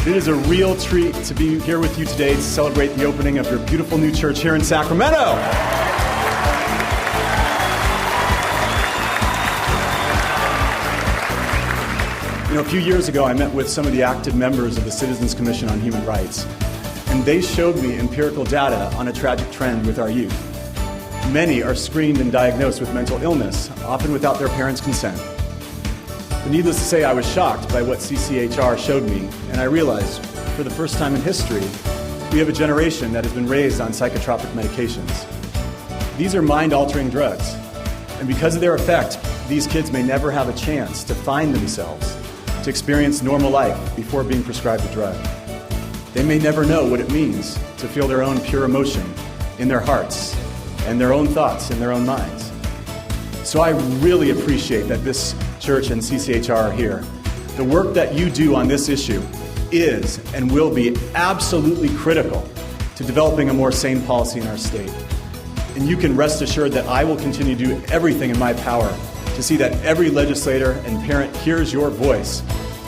It is a real treat to be here with you today to celebrate the opening of your beautiful new church here in Sacramento. A few years ago, I met with some of the active members of the Citizens Commission on Human Rights, and they showed me empirical data on a tragic trend with our youth. Many are screened and diagnosed with mental illness, often without their parents' consent. But needless to say, I was shocked by what CCHR showed me, and I realized, for the first time in history, we have a generation that has been raised on psychotropic medications. These are mind-altering drugs, and because of their effect, these kids may never have a chance to find themselves, to experience normal life before being prescribed a drug. They may never know what it means to feel their own pure emotion in their hearts and their own thoughts in their own minds. So I really appreciate that this church and CCHR are here. The work that you do on this issue is and will be absolutely critical to developing a more sane policy in our state. And you can rest assured that I will continue to do everything in my power to see that every legislator and parent hears your voice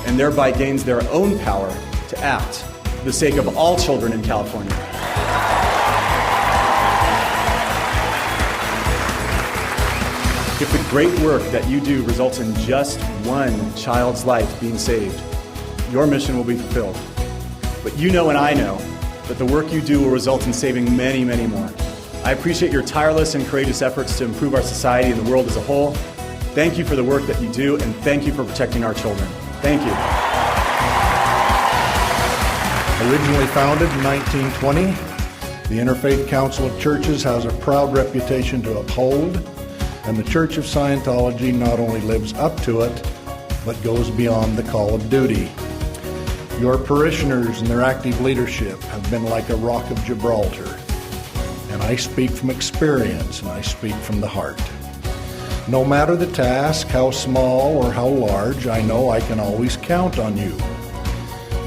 and thereby gains their own power to act for the sake of all children in California. If the great work that you do results in just one child's life being saved, your mission will be fulfilled. But you know and I know that the work you do will result in saving many, many more. I appreciate your tireless and courageous efforts to improve our society and the world as a whole. Thank you for the work that you do, and thank you for protecting our children. Thank you. Originally founded in 1920, the Interfaith Council of Churches has a proud reputation to uphold, and the Church of Scientology not only lives up to it, but goes beyond the call of duty. Your parishioners and their active leadership have been like a rock of Gibraltar, and I speak from experience, and I speak from the heart. No matter the task, how small or how large, I know I can always count on you.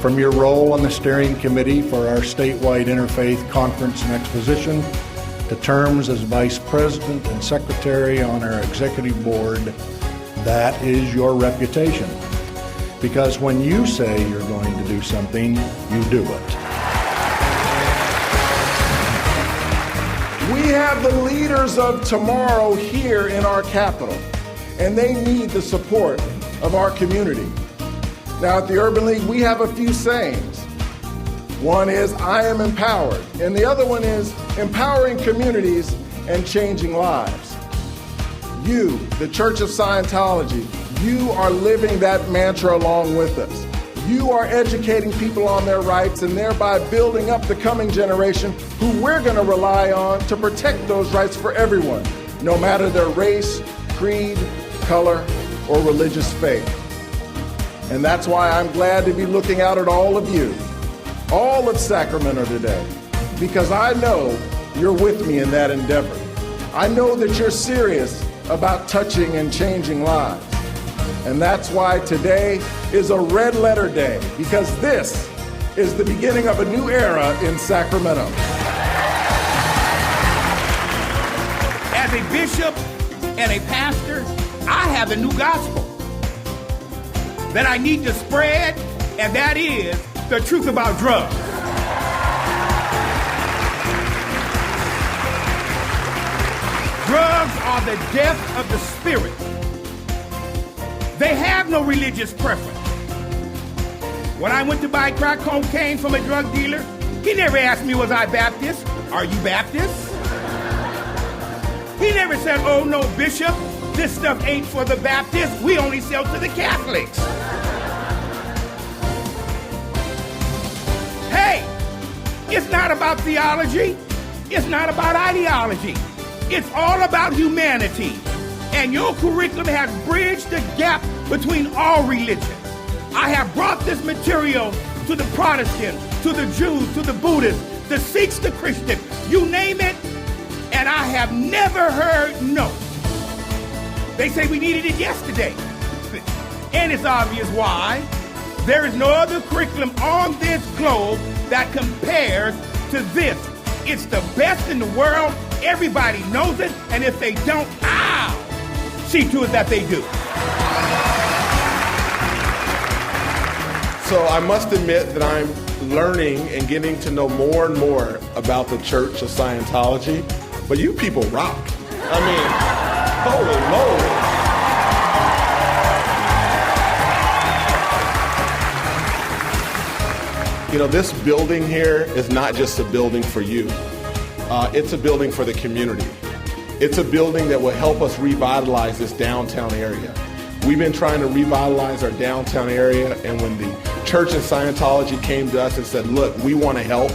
From your role on the steering committee for our statewide interfaith conference and exposition, to terms as vice president and secretary on our executive board, that is your reputation. Because when you say you're going to do something, you do it. We have the leaders of tomorrow here in our capital, and they need the support of our community. Now at the Urban League, we have a few sayings. One is, I am empowered, and the other one is, empowering communities and changing lives. You, the Church of Scientology, you are living that mantra along with us. You are educating people on their rights and thereby building up the coming generation who we're going to rely on to protect those rights for everyone, no matter their race, creed, color, or religious faith. And that's why I'm glad to be looking out at all of you, all of Sacramento today, because I know you're with me in that endeavor. I know that you're serious about touching and changing lives. And that's why today is a red letter day, because this is the beginning of a new era in Sacramento. As a bishop and a pastor, I have a new gospel that I need to spread, and that is the truth about drugs. Drugs are the death of the spirit. They have no religious preference. When I went to buy crack cocaine from a drug dealer, he never asked me, was I Baptist? Are you Baptist? He never said, oh no, Bishop, this stuff ain't for the Baptists. We only sell to the Catholics. Hey, it's not about theology. It's not about ideology. It's all about humanity. And your curriculum has bridged the gap between all religions. I have brought this material to the Protestants, to the Jews, to the Buddhists, the Sikhs, the Christians, you name it, and I have never heard no. They say we needed it yesterday. And it's obvious why. There is no other curriculum on this globe that compares to this. It's the best in the world. Everybody knows it. And if they don't, I'll see to it that they do. so I must admit that I'm learning and getting to know more and more about the Church of Scientology. But you people rock. I mean, holy moly. You know, this building here is not just a building for you. It's a building for the community. It's a building that will help us revitalize this downtown area. We've been trying to revitalize our downtown area, and when the Church of Scientology came to us and said, look, we want to help.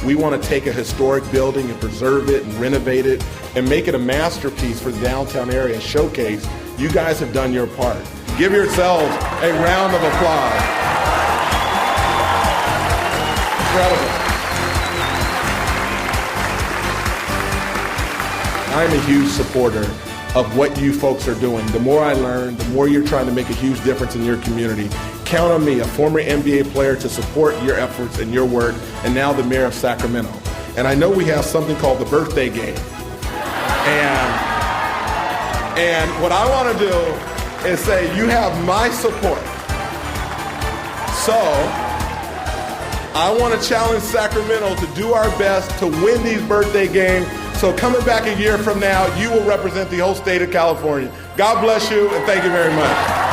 We want to take a historic building and preserve it and renovate it and make it a masterpiece for the downtown area, showcase. You guys have done your part. Give yourselves a round of applause. Incredible. I'm a huge supporter of what you folks are doing. The more I learn, the more you're trying to make a huge difference in your community. Count on me, a former NBA player, to support your efforts and your work, and now the mayor of Sacramento. And I know we have something called the birthday game. And what I want to do is say, you have my support. So I want to challenge Sacramento to do our best to win these birthday games. So coming back a year from now, you will represent the whole state of California. God bless you, and thank you very much.